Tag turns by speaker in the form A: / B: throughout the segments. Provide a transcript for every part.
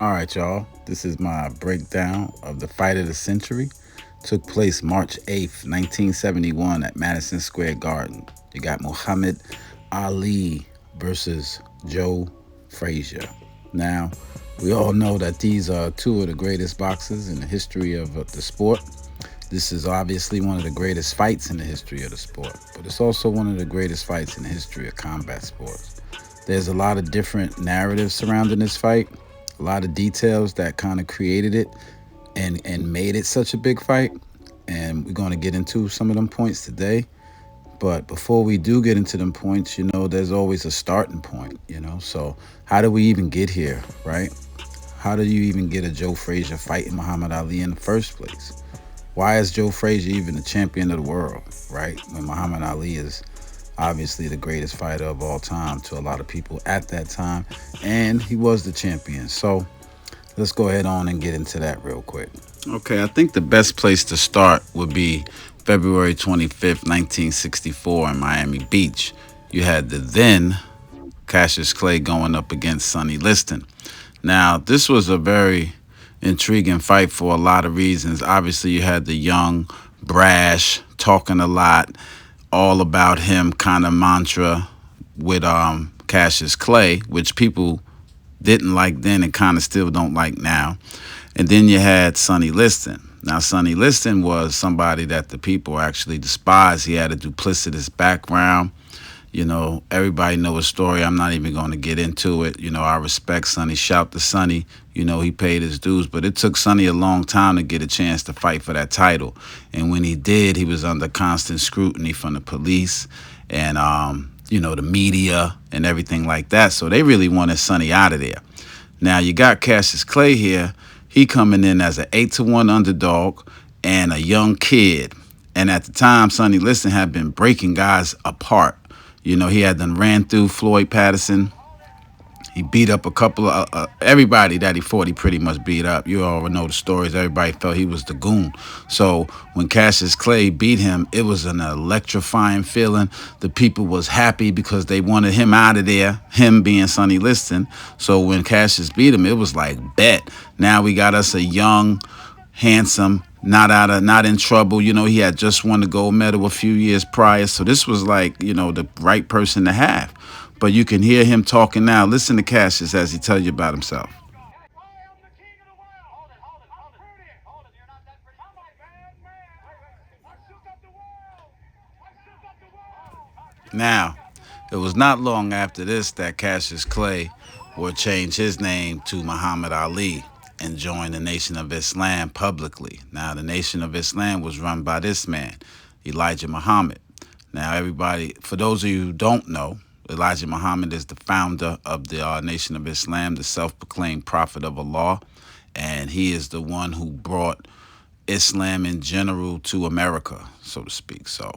A: All right, y'all. This is my breakdown of the fight of the century. Took place March 8th, 1971 at Madison Square Garden. You got Muhammad Ali versus Joe Frazier. Now, we all know that these are two of the greatest boxers in the history of the sport. This is obviously one of the greatest fights in the history of the sport, but it's also one of the greatest fights in the history of combat sports. There's a lot of different narratives surrounding this fight, a lot of details that kind of created it and made it such a big fight. And we're going to get into some of them points today. But before we do get into them points, there's always a starting point. So how do we even get here, right? How do you even get a Joe Frazier fighting Muhammad Ali in the first place? Why is Joe Frazier even the champion of the world, right? When Muhammad Ali is obviously the greatest fighter of all time to a lot of people at that time, and he was the champion. So let's go ahead on and get into that real quick. Okay, I think the best place to start would be February 25th, 1964 in Miami Beach. You had the then Cassius Clay going up against Sonny Liston. Now, this was a very intriguing fight for a lot of reasons. Obviously, you had the young, brash, talking a lot, all about him kind of mantra with Cassius Clay, which people didn't like then and kind of still don't like now. And then you had Sonny Liston. Now, Sonny Liston was somebody that the people actually despised. He had a duplicitous background. Everybody know his story. I'm not even going to get into it. I respect Sonny. Shout to Sonny. He paid his dues, but it took Sonny a long time to get a chance to fight for that title. And when he did, he was under constant scrutiny from the police and, the media and everything like that. So they really wanted Sonny out of there. Now you got Cassius Clay here. He coming in as an 8-1 underdog and a young kid. And at the time, Sonny Liston had been breaking guys apart. He had done ran through Floyd Patterson. He beat up a couple of everybody that he fought. He pretty much beat up. You all know the stories. Everybody felt he was the goon. So when Cassius Clay beat him, it was an electrifying feeling. The people was happy because they wanted him out of there. Him being Sonny Liston. So when Cassius beat him, it was like bet. Now we got us a young, handsome, not in trouble. He had just won the gold medal a few years prior. So this was like, the right person to have. But you can hear him talking now. Listen to Cassius as he tells you about himself. Now, it was not long after this that Cassius Clay would change his name to Muhammad Ali and join the Nation of Islam publicly. Now, the Nation of Islam was run by this man, Elijah Muhammad. Now, everybody, for those of you who don't know, Elijah Muhammad is the founder of the Nation of Islam, the self-proclaimed prophet of Allah, and he is the one who brought Islam in general to America, so to speak. So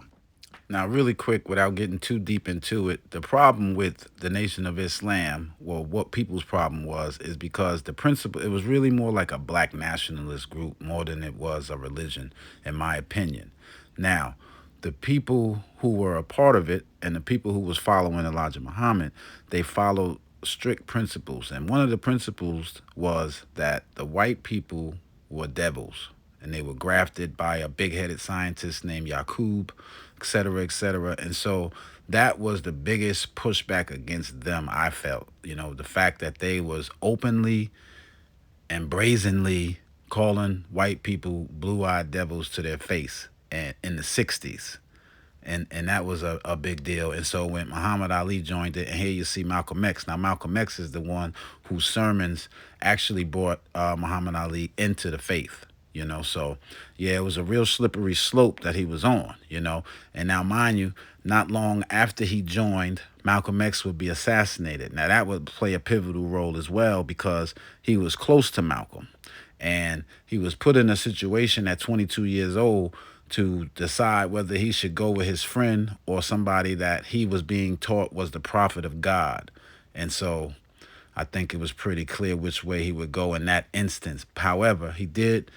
A: now, really quick, without getting too deep into it, the problem with the Nation of Islam, well, what people's problem was, is because the principle, it was really more like a black nationalist group more than it was a religion, in my opinion. Now, the people who were a part of it and the people who was following Elijah Muhammad, they followed strict principles. And one of the principles was that the white people were devils and they were grafted by a big-headed scientist named Yaqub, et cetera, et cetera. And so that was the biggest pushback against them, I felt. The fact that they was openly and brazenly calling white people blue-eyed devils to their face and in the 60s. And that was a big deal. And so when Muhammad Ali joined it, and here you see Malcolm X. Now, Malcolm X is the one whose sermons actually brought Muhammad Ali into the faith. So yeah, it was a real slippery slope that he was on. And now, mind you, not long after he joined, Malcolm X would be assassinated. Now, that would play a pivotal role as well because he was close to Malcolm. And he was put in a situation at 22 years old to decide whether he should go with his friend or somebody that he was being taught was the prophet of God. And so I think it was pretty clear which way he would go in that instance. However, he did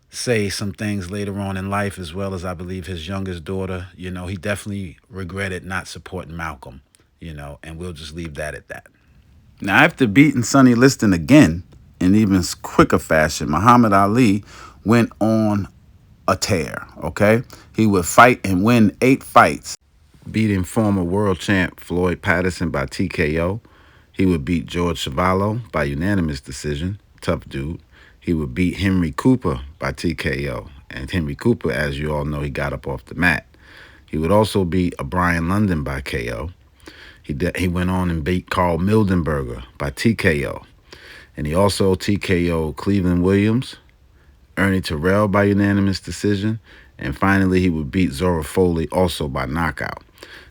A: say some things later on in life, as well as I believe his youngest daughter. He definitely regretted not supporting Malcolm, and we'll just leave that at that. Now, after beating Sonny Liston again, in even quicker fashion, Muhammad Ali went on a tear, okay? He would fight and win 8 fights, beating former world champ Floyd Patterson by TKO. He would beat George Chuvalo by unanimous decision. Tough dude. He would beat Henry Cooper by TKO. And Henry Cooper, as you all know, he got up off the mat. He would also beat a Brian London by KO. He went on and beat Carl Mildenberger by TKO. And he also TKO Cleveland Williams, Ernie Terrell by unanimous decision, and finally he would beat Zora Foley also by knockout.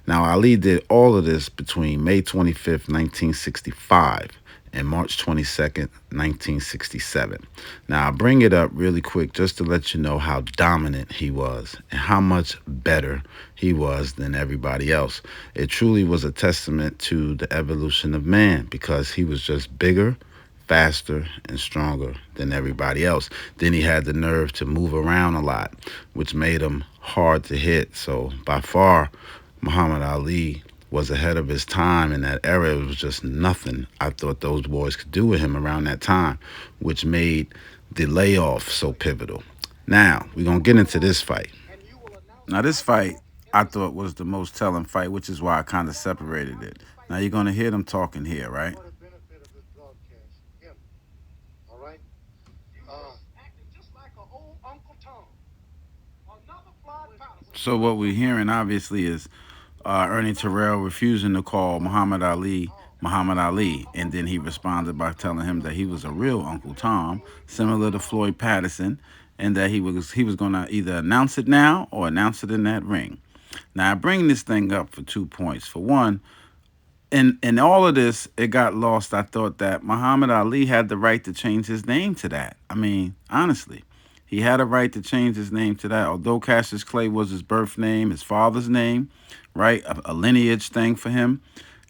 A: Now, Ali did all of this between May 25th, 1965 and March 22nd, 1967. Now, I bring it up really quick just to let you know how dominant he was and how much better he was than everybody else. It truly was a testament to the evolution of man because he was just bigger, faster, and stronger than everybody else. Then he had the nerve to move around a lot, which made him hard to hit. So by far, Muhammad Ali was ahead of his time in that era. It was just nothing I thought those boys could do with him around that time, which made the layoff so pivotal. Now, we're going to get into this fight. Now, this fight I thought was the most telling fight, which is why I kind of separated it. Now, you're going to hear them talking here, right? So what we're hearing obviously is Ernie Terrell refusing to call Muhammad Ali, and then he responded by telling him that he was a real Uncle Tom, similar to Floyd Patterson, and that he was going to either announce it now or announce it in that ring. Now I bring this thing up for 2 points. For one, in all of this, it got lost. I thought that Muhammad Ali had the right to change his name to that. I mean, honestly, he had a right to change his name to that. Although Cassius Clay was his birth name, his father's name, right? A lineage thing for him.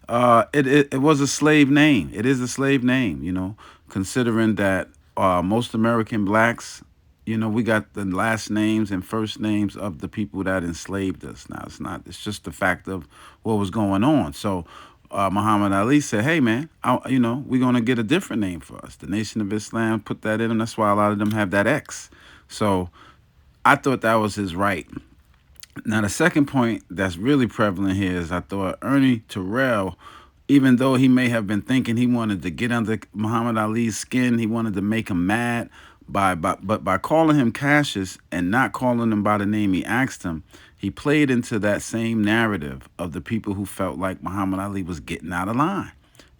A: It was a slave name. It is a slave name, considering that most American blacks, we got the last names and first names of the people that enslaved us. Now, it's just the fact of what was going on. So, Muhammad Ali said, hey, man, we're going to get a different name for us. The Nation of Islam put that in, and that's why a lot of them have that X. So, I thought that was his right. Now, the second point that's really prevalent here is I thought Ernie Terrell, even though he may have been thinking he wanted to get under Muhammad Ali's skin, he wanted to make him mad, but by calling him Cassius and not calling him by the name he asked him, he played into that same narrative of the people who felt like Muhammad Ali was getting out of line.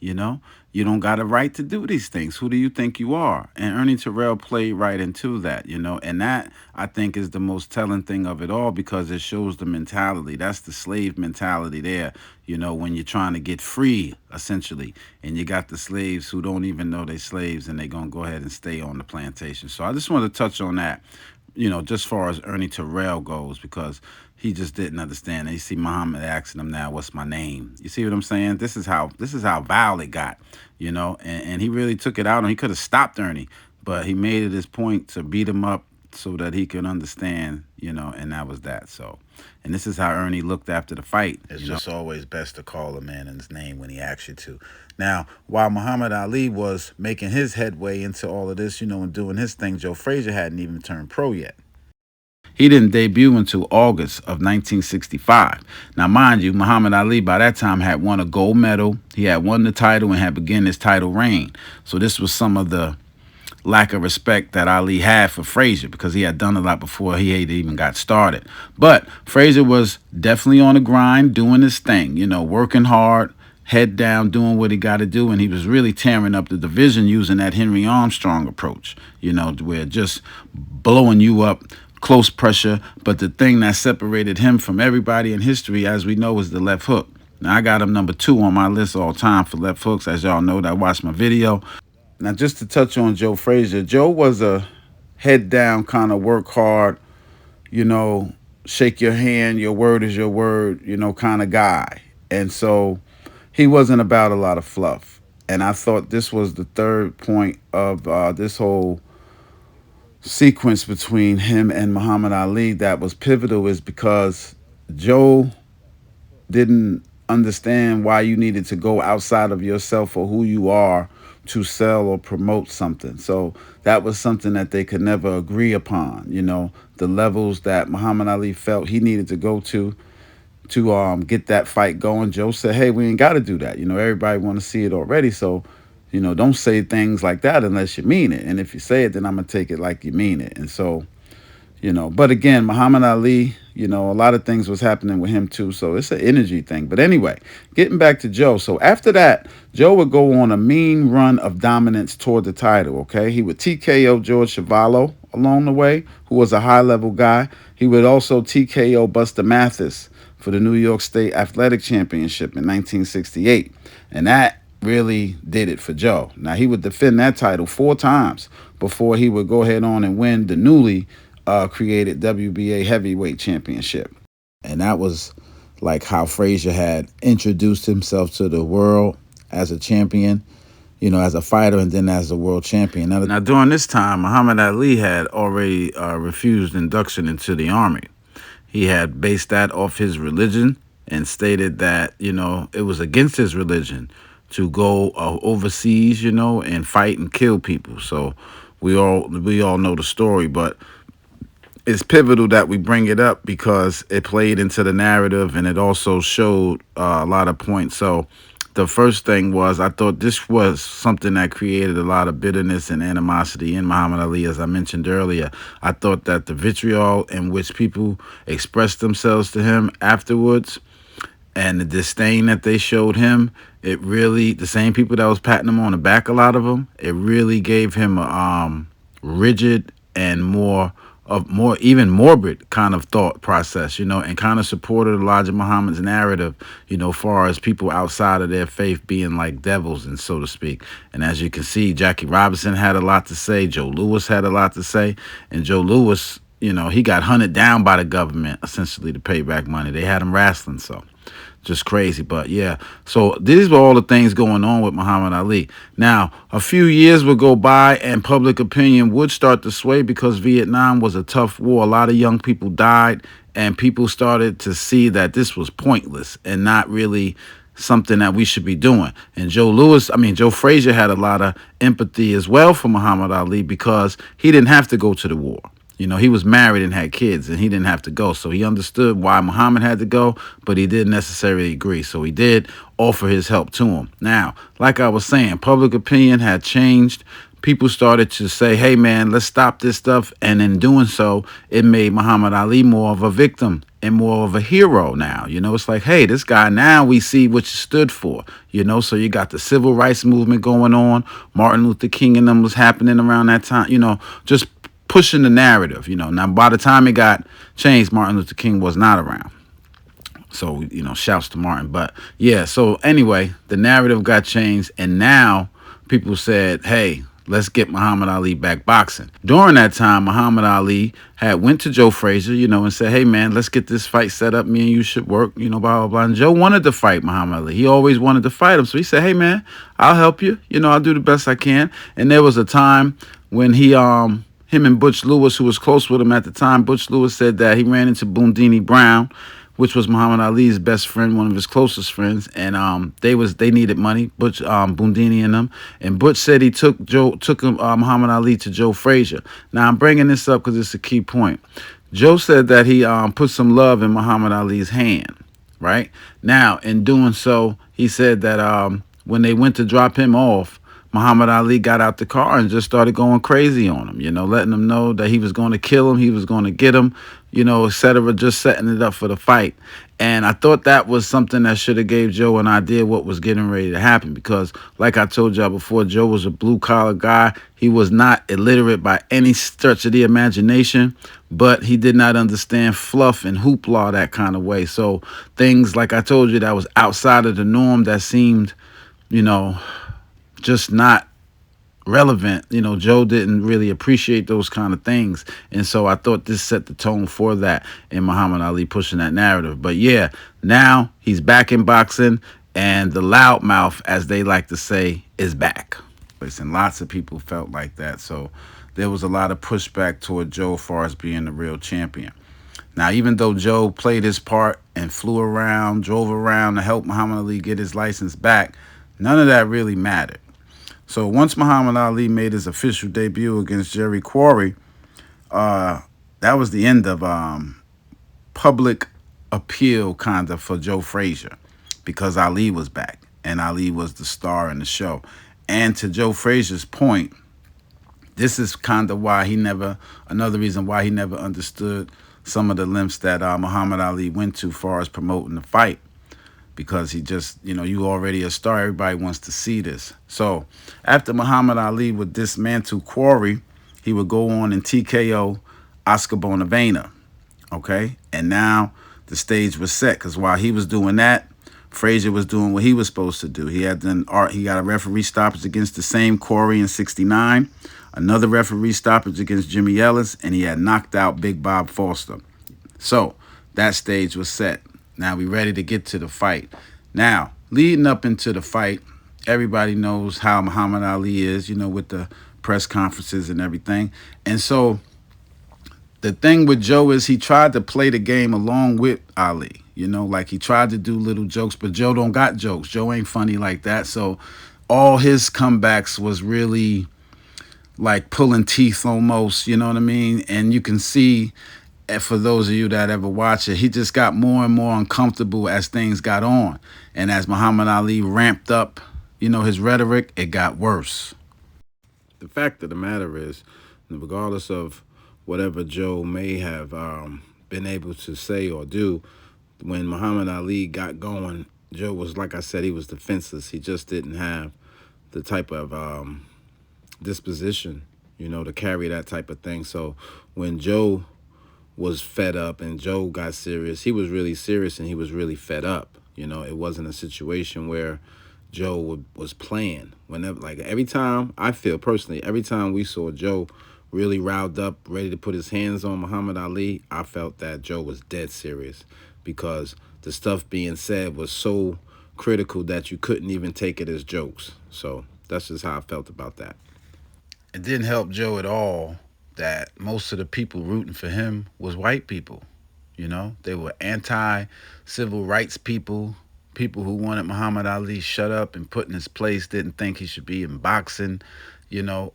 A: You know, you don't got a right to do these things. Who do you think you are? And Ernie Terrell played right into that, and that I think is the most telling thing of it all because it shows the mentality. That's the slave mentality there, when you're trying to get free, essentially. And you got the slaves who don't even know they're slaves and they're going to go ahead and stay on the plantation. So I just want to touch on that, just far as Ernie Terrell goes, because he just didn't understand. And you see Muhammad asking him now, what's my name? You see what I'm saying? This is how vile it got, and he really took it out on. He could have stopped Ernie, but he made it his point to beat him up so that he could understand, and that was that. So, and this is how Ernie looked after the fight. It's just always best to call a man in his name when he asks you to. Now, while Muhammad Ali was making his headway into all of this, and doing his thing, Joe Frazier hadn't even turned pro yet. He didn't debut until August of 1965. Now, mind you, Muhammad Ali by that time had won a gold medal. He had won the title and had begun his title reign. So this was some of the lack of respect that Ali had for Frazier because he had done a lot before he had even got started. But Frazier was definitely on the grind, doing his thing, working hard, head down, doing what he got to do. And he was really tearing up the division using that Henry Armstrong approach, where just blowing you up, close pressure. But the thing that separated him from everybody in history, as we know, is the left hook. Now, I got him number 2 on my list all time for left hooks, as y'all know that watched my video. Now, just to touch on Joe Frazier, Joe was a head down kind of work hard, shake your hand, your word is your word, kind of guy. And so he wasn't about a lot of fluff. And I thought this was the third point of this whole sequence between him and Muhammad Ali that was pivotal, is because Joe didn't understand why you needed to go outside of yourself or who you are to sell or promote something. So that was something that they could never agree upon. The levels that Muhammad Ali felt he needed to go to get that fight going. Joe said, "Hey, we ain't got to do that. Everybody want to see it already. So, don't say things like that unless you mean it. And if you say it, then I'm gonna take it like you mean it." And so, but again, Muhammad Ali, a lot of things was happening with him too. So it's an energy thing. But anyway, getting back to Joe. So after that, Joe would go on a mean run of dominance toward the title. Okay, he would TKO George Chuvalo along the way, who was a high level guy. He would also TKO Buster Mathis for the New York State Athletic Championship in 1968. And that really did it for Joe. Now, he would defend that title 4 times before he would go ahead on and win the newly created WBA Heavyweight Championship. And that was like how Frazier had introduced himself to the world as a champion, as a fighter and then as a world champion. Now during this time, Muhammad Ali had already refused induction into the army. He had based that off his religion and stated that, it was against his religion to go overseas, and fight and kill people. So we all know the story, but it's pivotal that we bring it up because it played into the narrative and it also showed a lot of points. So the first thing was I thought this was something that created a lot of bitterness and animosity in Muhammad Ali, as I mentioned earlier. I thought that the vitriol in which people expressed themselves to him afterwards and the disdain that they showed him, it really, the same people that was patting him on the back, a lot of them, it really gave him a rigid and more even morbid kind of thought process, and kind of supported Elijah Muhammad's narrative, far as people outside of their faith being like devils and so to speak. And as you can see, Jackie Robinson had a lot to say, Joe Louis had a lot to say, and Joe Louis, he got hunted down by the government essentially to pay back money. They had him wrestling, so just crazy. But yeah, so these were all the things going on with Muhammad Ali. Now, a few years would go by and public opinion would start to sway because Vietnam was a tough war. A lot of young people died and people started to see that this was pointless and not really something that we should be doing. And Joe Frazier had a lot of empathy as well for Muhammad Ali because he didn't have to go to the war. He was married and had kids, and he didn't have to go. So he understood why Muhammad had to go, but he didn't necessarily agree. So he did offer his help to him. Now, like I was saying, public opinion had changed. People started to say, hey, man, let's stop this stuff. And in doing so, it made Muhammad Ali more of a victim and more of a hero now. It's like, hey, this guy, now we see what you stood for. So you got the civil rights movement going on. Martin Luther King and them was happening around that time, just pushing the narrative. Now by the time it got changed, Martin Luther King was not around. So, shouts to Martin. But yeah, so anyway, the narrative got changed and now people said, hey, let's get Muhammad Ali back boxing. During that time, Muhammad Ali had went to Joe Frazier, and said, hey, man, let's get this fight set up. Me and you should work, blah, blah, blah. And Joe wanted to fight Muhammad Ali. He always wanted to fight him. So he said, hey, man, I'll help you. I'll do the best I can. And there was a time when him and Butch Lewis, who was close with him at the time, Butch Lewis said that he ran into Boondini Brown, which was Muhammad Ali's best friend, one of his closest friends, and they needed money, Butch, Boondini and them, and Butch said he took Muhammad Ali to Joe Frazier. Now I'm bringing this up because it's a key point. Joe said that he put some love in Muhammad Ali's hand, right? Now in doing so, he said that when they went to drop him off, Muhammad Ali got out the car and just started going crazy on him, letting him know that he was going to kill him, he was going to get him, etc., just setting it up for the fight. And I thought that was something that should have gave Joe an idea what was getting ready to happen because, like I told y'all before, Joe was a blue-collar guy. He was not illiterate by any stretch of the imagination, but he did not understand fluff and hoopla that kind of way. So things, like I told you, that was outside of the norm that seemed, just not relevant. Joe didn't really appreciate those kind of things. And so I thought this set the tone for that in Muhammad Ali pushing that narrative. But yeah, now he's back in boxing and the loudmouth, as they like to say, is back. And lots of people felt like that. So there was a lot of pushback toward Joe as far as being the real champion. Now, even though Joe played his part and flew around, drove around to help Muhammad Ali get his license back, none of that really mattered. So once Muhammad Ali made his official debut against Jerry Quarry, uh, that was the end of public appeal kind of for Joe Frazier because Ali was back and Ali was the star in the show. And to Joe Frazier's point, this is kind of why he never, another reason why he never understood some of the lengths that Muhammad Ali went to far as promoting the fight because he just, you already a star. Everybody wants to see this. So after Muhammad Ali would dismantle Quarry, he would go on and TKO Oscar Bonavena. Okay, and now the stage was set because while he was doing that, Frazier was doing what he was supposed to do. He had done art. He got a referee stoppage against the same Corey in '69, another referee stoppage against Jimmy Ellis, and he had knocked out Big Bob Foster. So that stage was set. Now we ready to get to the fight. Now leading up into the fight, everybody knows how Muhammad Ali is, with the press conferences and everything, and so the thing with Joe is he tried to play the game along with Ali. Like he tried to do little jokes, but Joe don't got jokes. Joe ain't funny like that. So all his comebacks was really like pulling teeth almost, you know what I mean? And you can see, for those of you that ever watch it, he just got more and more uncomfortable as things got on. And as Muhammad Ali ramped up, his rhetoric, it got worse. The fact of the matter is, regardless of whatever Joe may have been able to say or do, when Muhammad Ali got going, Joe was, like I said, he was defenseless. He just didn't have the type of disposition, to carry that type of thing. So when Joe was fed up and Joe got serious, he was really serious and he was really fed up. It wasn't a situation where Joe was playing. Whenever, like every time, I feel personally, every time we saw Joe really riled up, ready to put his hands on Muhammad Ali, I felt that Joe was dead serious because the stuff being said was so critical that you couldn't even take it as jokes. So that's just how I felt about that. It didn't help Joe at all that most of the people rooting for him was white people. They were anti-civil rights people, people who wanted Muhammad Ali shut up and put in his place, didn't think he should be in boxing.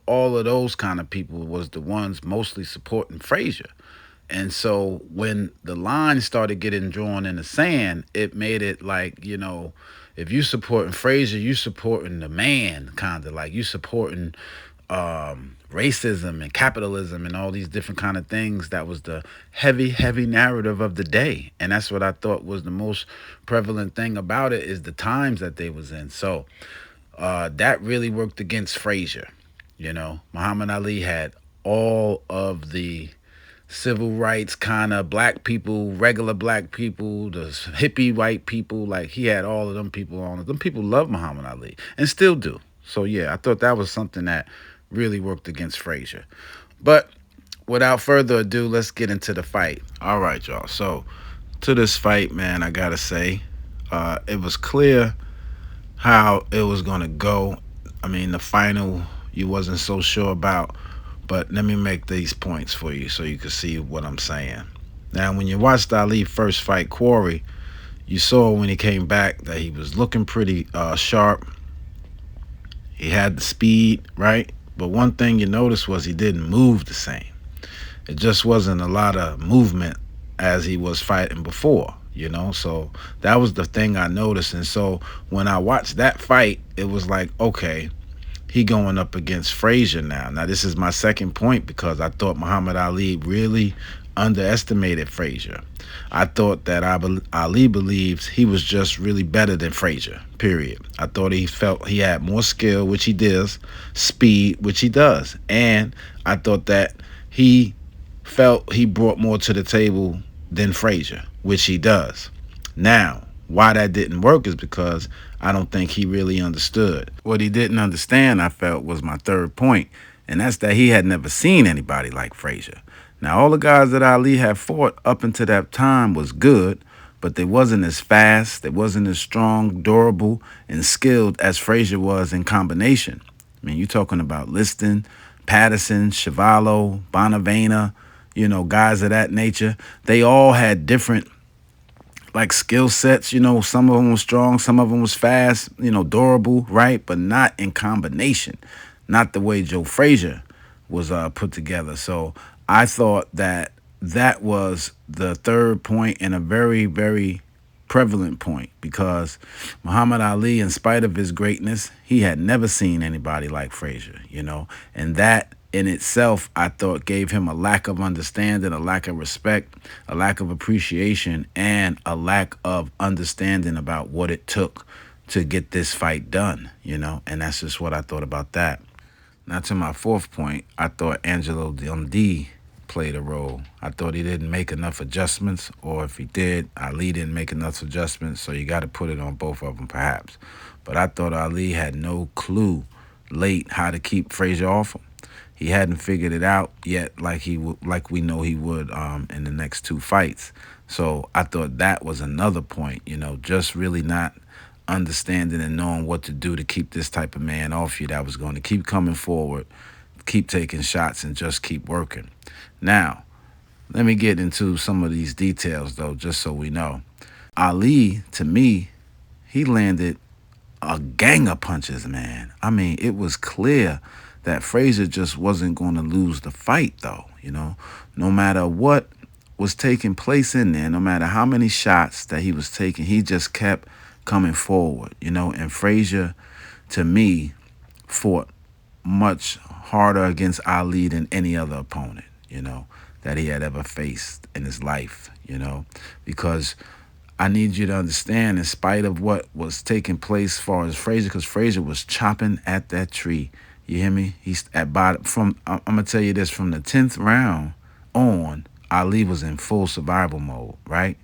A: All of those kind of people was the ones mostly supporting Frazier. And so when the line started getting drawn in the sand, it made it like, if you supporting Frazier, you supporting the man, kind of like you supporting racism and capitalism and all these different kind of things. That was the heavy narrative of the day. And that's what I thought was the most prevalent thing about it, is the times that they was in. So that really worked against Frazier. Muhammad Ali had all of the civil rights kind of black people, regular black people, the hippie white people. Like he had all of them people on it. Them people love Muhammad Ali and still do. So yeah, I thought that was something that really worked against Frazier. But without further ado, let's get into the fight. All right, y'all. So to this fight, man, I gotta say, it was clear how it was gonna go. I mean, the final you wasn't so sure about, but let me make these points for you so you can see what I'm saying. Now, when you watched Ali first fight Quarry, you saw when he came back that he was looking pretty sharp. He had the speed, right? But one thing you noticed was he didn't move the same. It just wasn't a lot of movement as he was fighting before, So that was the thing I noticed. And so when I watched that fight, it was like, okay, he going up against Frazier now. Now, this is my second point because I thought Muhammad Ali really underestimated Frazier. I thought that Ali believes he was just really better than Frazier, period. I thought he felt he had more skill, which he does, speed, which he does. And I thought that he felt he brought more to the table than Frazier, which he does. Now, why that didn't work is because I don't think he really understood. What he didn't understand, I felt, was my third point, and that's that he had never seen anybody like Frazier. Now, all the guys that Ali had fought up until that time was good, but they wasn't as fast, they wasn't as strong, durable, and skilled as Frazier was in combination. I mean, you're talking about Liston, Patterson, Chevalo, Bonavena, guys of that nature. They all had different like skill sets. Some of them was strong, some of them was fast, durable, right? But not in combination, not the way Joe Frazier was put together. So I thought that that was the third point and a very, very prevalent point because Muhammad Ali, in spite of his greatness, he had never seen anybody like Frazier, and that in itself, I thought gave him a lack of understanding, a lack of respect, a lack of appreciation, and a lack of understanding about what it took to get this fight done, and that's just what I thought about that. Now, to my fourth point, I thought Angelo Dundee played a role. I thought he didn't make enough adjustments, or if he did, Ali didn't make enough adjustments, so you got to put it on both of them, perhaps. But I thought Ali had no clue late how to keep Frazier off him. He hadn't figured it out yet, like we know he would in the next two fights. So I thought that was another point, just really not understanding and knowing what to do to keep this type of man off you that was going to keep coming forward, keep taking shots, and just keep working. Now, let me get into some of these details, though, just so we know. Ali, to me, he landed a gang of punches, man. I mean, it was clear that Frazier just wasn't going to lose the fight, though. No matter what was taking place in there, no matter how many shots that he was taking, he just kept coming forward, and Frazier, to me, fought much harder against Ali than any other opponent, that he had ever faced in his life, because I need you to understand, in spite of what was taking place as far as Frazier, because Frazier was chopping at that tree. You hear me? He's at bottom. I'm gonna tell you this: from the 10th round on, Ali was in full survival mode, right?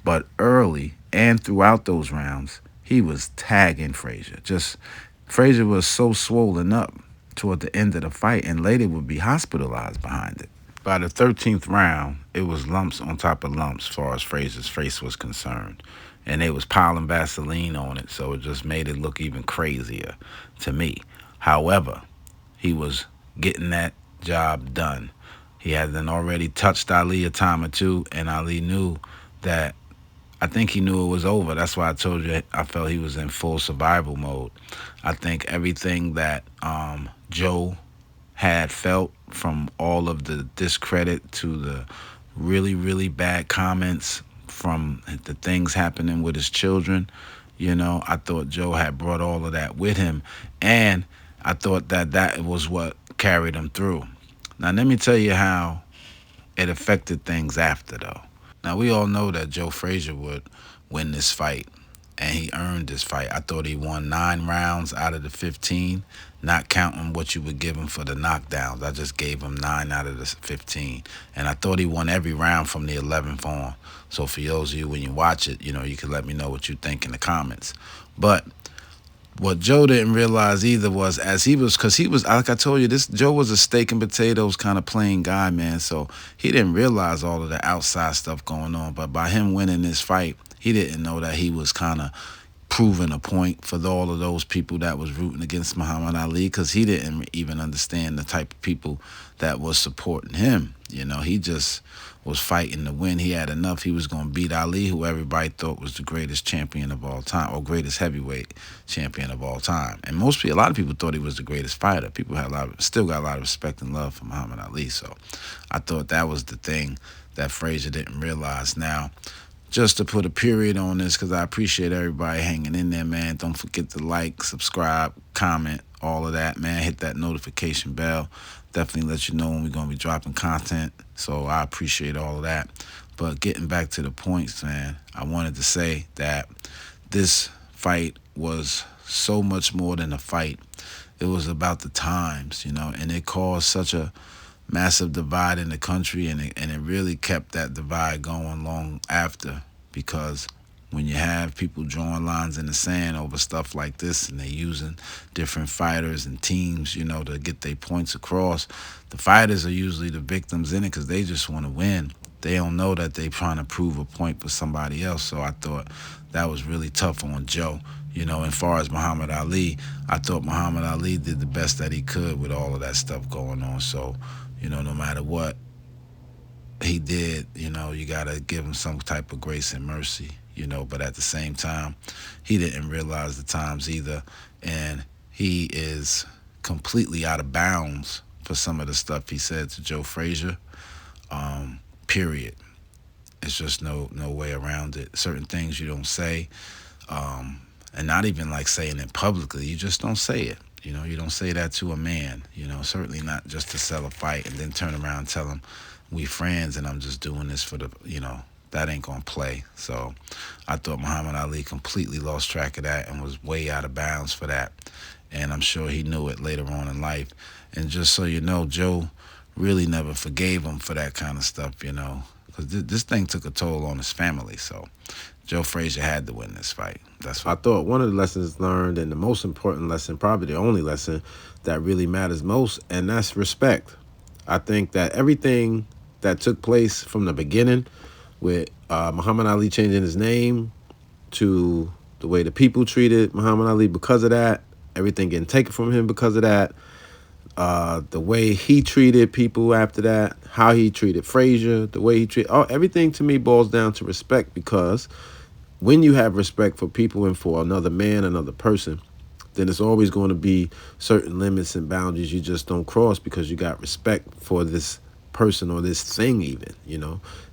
A: But early and throughout those rounds, he was tagging Frazier. Just Frazier was so swollen up toward the end of the fight, and later would be hospitalized behind it. By the 13th round, it was lumps on top of lumps as far as Frazier's face was concerned. And they was piling Vaseline on it, so it just made it look even crazier to me. However, he was getting that job done. He had then already touched Ali a time or two, and Ali knew that. I think he knew it was over. That's why I told you I felt he was in full survival mode. I think everything that Joe had felt, from all of the discredit to the really, really bad comments, from the things happening with his children, I thought Joe had brought all of that with him. And I thought that that was what carried him through. Now, let me tell you how it affected things after, though. Now, we all know that Joe Frazier would win this fight, and he earned this fight. I thought he won 9 rounds out of the 15, not counting what you would give him for the knockdowns. I just gave him 9 out of the 15, and I thought he won every round from the 11th on. So for those of you, when you watch it, you can let me know what you think in the comments. But what Joe didn't realize either was, because he was, like I told you, this Joe was a steak and potatoes kind of plain guy, man. So he didn't realize all of the outside stuff going on. But by him winning this fight, he didn't know that he was kind of proving a point for all of those people that was rooting against Muhammad Ali, because he didn't even understand the type of people that was supporting him. He just was fighting to win. He had enough. He was going to beat Ali, who everybody thought was the greatest champion of all time, or greatest heavyweight champion of all time. And a lot of people thought he was the greatest fighter. People had still got a lot of respect and love for Muhammad Ali. So I thought that was the thing that Frazier didn't realize. Now, just to put a period on this, because I appreciate everybody hanging in there, man. Don't forget to like, subscribe, comment, all of that, man. Hit that notification bell. Definitely let you know when we're going to be dropping content. So I appreciate all of that. But getting back to the points, man, I wanted to say that this fight was so much more than a fight. It was about the times, and it caused such a massive divide in the country, and it really kept that divide going long after, because when you have people drawing lines in the sand over stuff like this, and they using different fighters and teams, to get their points across, the fighters are usually the victims in it, because they just want to win. They don't know that they trying to prove a point for somebody else. So I thought that was really tough on Joe. As far as Muhammad Ali, I thought Muhammad Ali did the best that he could with all of that stuff going on. So, no matter what he did, you got to give him some type of grace and mercy, but at the same time, he didn't realize the times either. And he is completely out of bounds for some of the stuff he said to Joe Frazier. Period. It's just no way around it. Certain things you don't say, and not even like saying it publicly. You just don't say it. You don't say that to a man. Certainly not just to sell a fight and then turn around and tell him we friends and I'm just doing this for the. That ain't gonna play. So I thought Muhammad Ali completely lost track of that and was way out of bounds for that. And I'm sure he knew it later on in life. And just so you know, Joe really never forgave him for that kind of stuff. Because this thing took a toll on his family. So Joe Frazier had to win this fight. That's what I thought. One of the lessons learned, and the most important lesson, probably the only lesson that really matters most, and that's respect. I think that everything that took place from the beginning, with Muhammad Ali changing his name, to the way the people treated Muhammad Ali because of that, everything getting taken from him because of that, the way he treated people after that, how he treated Frazier, the way he treated, everything to me boils down to respect, because when you have respect for people and for another man, another person, then it's always going to be certain limits and boundaries you just don't cross, because you got respect for this person or this thing even.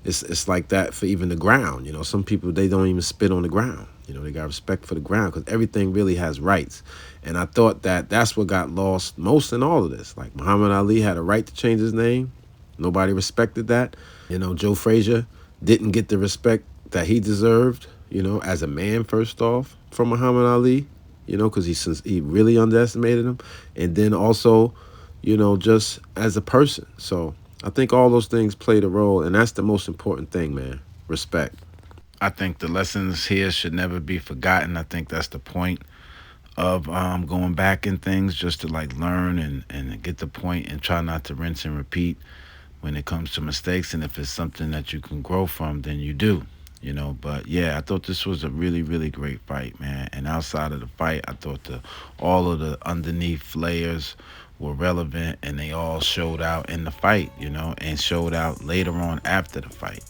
A: It's like that for even the ground. Some people, they don't even spit on the ground. They got respect for the ground, because everything really has rights. And I thought that that's what got lost most in all of this. Like, Muhammad Ali had a right to change his name. Nobody respected that. Joe Frazier didn't get the respect that he deserved, as a man, first off, from Muhammad Ali, because he really underestimated him. And then also, just as a person. So I think all those things played a role, and that's the most important thing, man. Respect. I think the lessons here should never be forgotten. I think that's the point of going back in things, just to like learn and get the point and try not to rinse and repeat when it comes to mistakes. And if it's something that you can grow from, then you do. But yeah, I thought this was a really, really great fight, man. And outside of the fight, I thought all of the underneath layers were relevant, and they all showed out in the fight, and showed out later on after the fight.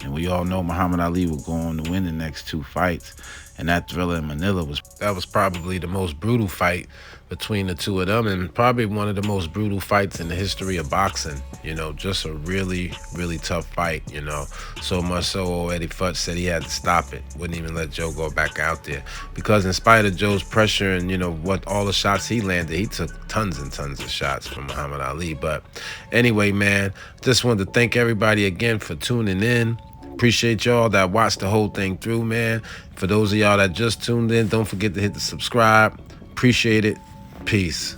A: And we all know Muhammad Ali will go on to win the next two fights. And that Thriller in Manila was probably the most brutal fight between the two of them, and probably one of the most brutal fights in the history of boxing. Just a really, really tough fight. So much so Eddie Futch said he had to stop it, wouldn't even let Joe go back out there, because in spite of Joe's pressure and what all the shots he landed, he took tons and tons of shots from Muhammad Ali. But anyway, man, just wanted to thank everybody again for tuning in. Appreciate y'all that watched the whole thing through, man. For those of y'all that just tuned in, don't forget to hit the subscribe. Appreciate it. Peace.